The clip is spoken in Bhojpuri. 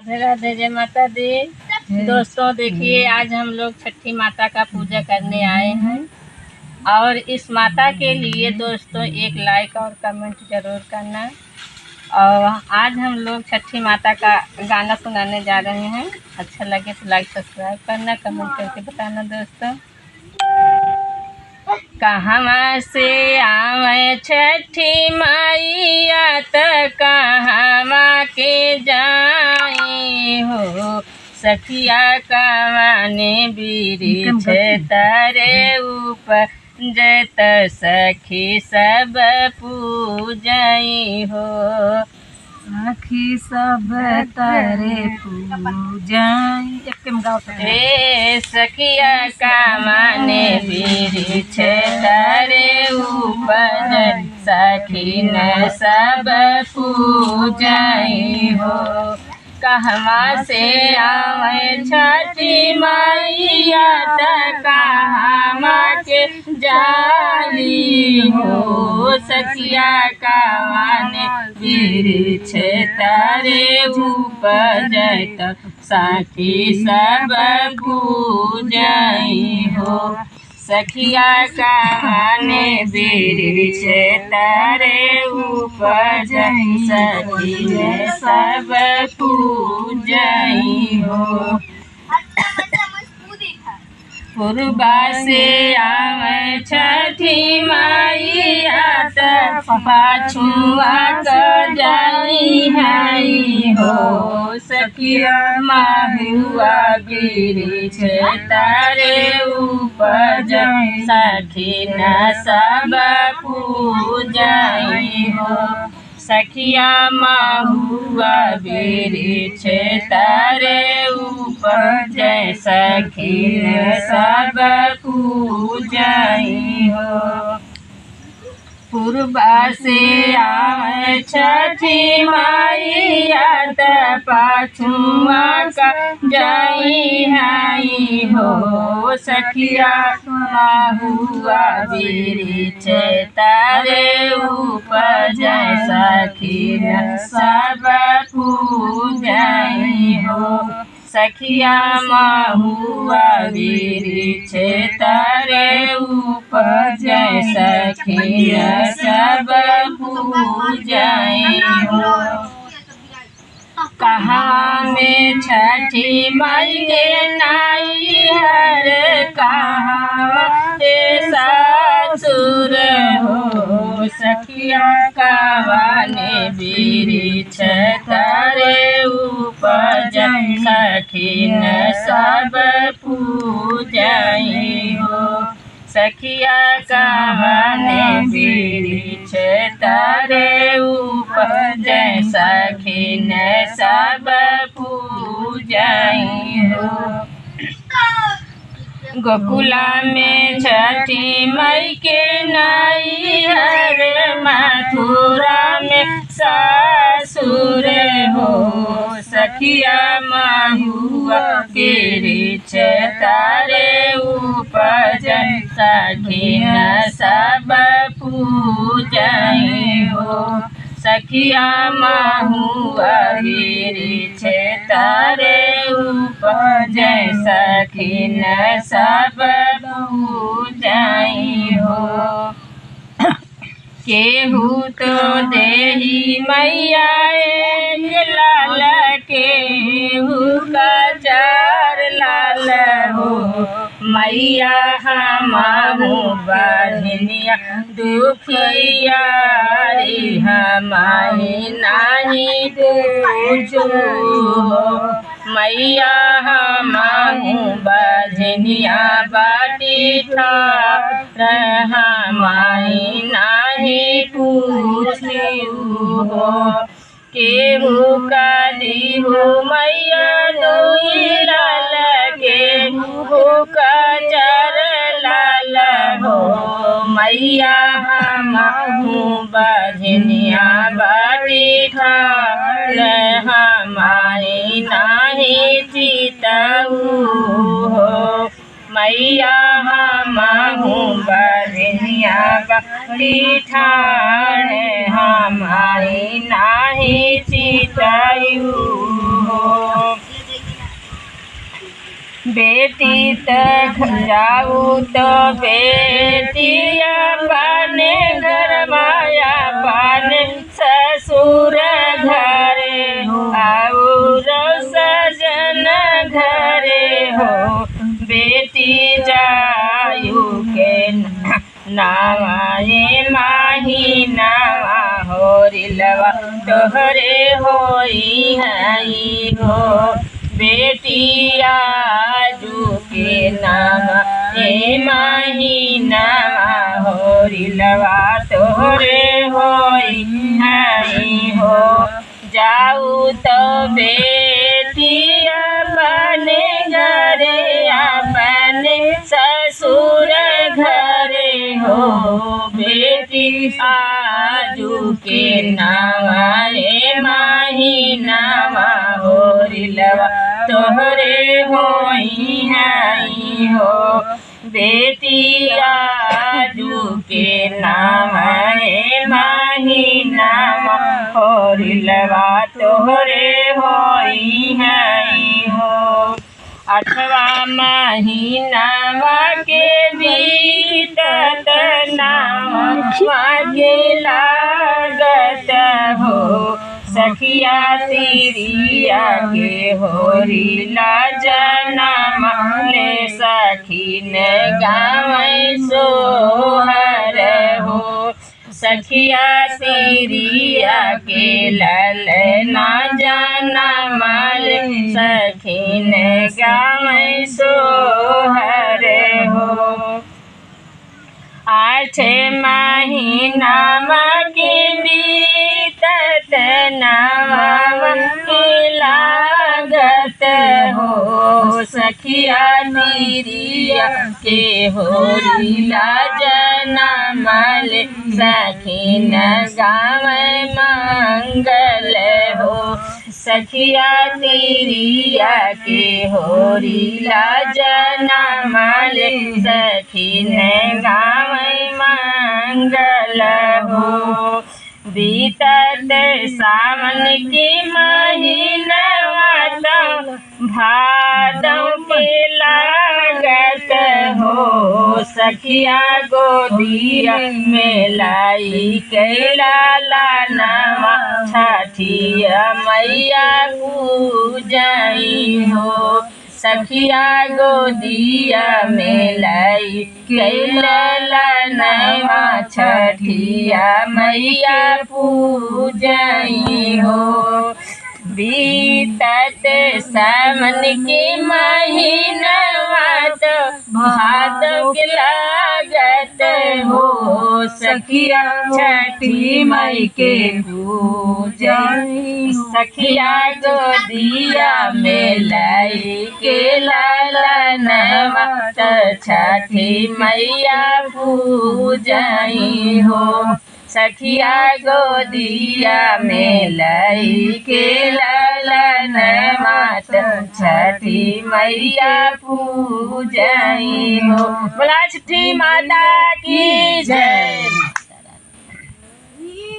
राधे राधे, जय माता दी। दोस्तों देखिए, आज हम लोग छठी माता का पूजा करने आए हैं और इस माता के लिए दोस्तों एक लाइक और कमेंट ज़रूर करना। और आज हम लोग छठी माता का गाना सुनाने जा रहे हैं। अच्छा लगे तो लाइक सब्सक्राइब करना, कमेंट करके बताना दोस्तों। कहवा से आवे छठी मैया त कहवा के जाई हो, सखिया कवाने बिरिछ तारे ऊपर जत सखी सब पूजई हो, सखी सब तारे पूजई। सखिया कवाने बिरिछ तारे ऊपर सखी न सब पूजई हो। कहवा से आवे छठी मैया त कहवा के जाई हो, सखिया कवाने बिरिछ तारे ऊपर जत सखी सब पूजई हो, सखिया कवाने बिरिछ तारे ऊपर सखी सब पूजई हो। पूर्वा से आवे छठी मैया त पाछुआ क जाई हई हो, सखिया महुआ बिरिछ तारे ऊपर सखी न सब पूजई हो, सखिया महुआ बिरिछ तारे ऊपर जय सखी सब पूजई हो। पूर्वा से आवे छठी मैया त पाछुआ का जाई हई हो, सखिया महुआ बिरिछ तारे ऊपर जय सखी सब पूजई हो, सखिया महुआ बिरिछ तारे ऊपर जय सखी सब पूजई हो। कहाँ में छठी माई के नाई हर, कहाँ के ससुर हो, सखिया कवाने बिरिछ तारे ऊपर जय सखी न सब पूजई हो, सखिया कवाने बिरिछ तारे ऊपर जय सखी न सब पूजई हो। गोकुला में छठी मई के नाई हर, मथुरा में ससुर हो, सखिया महुआ बिरिछ तारे ऊपर जय सखी न सब पूजई हो, सखिया महुआ बिरिछ तारे ऊपर जय सखी न सब पूजई हो। केहू तो देही मैया एक लाल, केहू का चार लाल हो, मैया हमहू बहनिया दुखिया रे हमारी नाही पूछो हो, मैया हमहू बहनिया बाटी ठार हमारी नाही पूछो हो। केहू का दीहू मैया दुई लाल, केहू का चार लाल हो, मैया हमहू बहनिया बाटी ठार हमारी नाही चितऊ हो, मैया हमहू बहनिया बाटी ठार हमारी नाही चितऊ हो। बेटी तक जाऊ तो बेटी अपने घर माया पाने ससुर घरे और सजन घरे हो। बेटी जायु के नावाए माही नावा होरिलवा तोहरे होई हई हो। बेटी आजू के नावा ए माही नावा होरिलवा तोहरे होई हई हो। जाऊ तो बेटी अपने घरे अपने ससुर घरे हो। बेटी आजू के नावा ए माही नावा होरिलवा तोहरे होई हई हो। बेटी आजू के नावा ए माही नावा होरिलवा तोहरे होई हई हो। 8वां महीनावा के बीतत नावा के लागत हो। सखिया तिरिया के होरिला जनम ले सखी ने गावै सोहर हो। सखिया तिरिया के ललना जनम ले सखी ने गावै सोहर हो। 8 महीनावा के बीतत नावा के लागत हो। सखिया तिरिया के होरिला जनम ले सखी न गावै मंगल हो। सखिया तिरिया के होरिला जनम ले सखी न गावै मंगल हो। बीतत सावन के महीनवा तो भादव के लागत हो। सखिया गोदिया में लाई के लालनवा छठिया मैया पूजई हो। सखिया गोदिया में लाई के लालनवा छठिया मैया पूजई हो। बीतत सावन के महीनवा तो भादव के लागत हो। सखिया छठी मई के पूजई। सखिया गोदिया में लाई के लालनवा तो छठी मैया पूजई हो। सखिया गोदिया में लाई के लालनवा तो छठी मैया पूजई हो। बोला छठी माता की जय।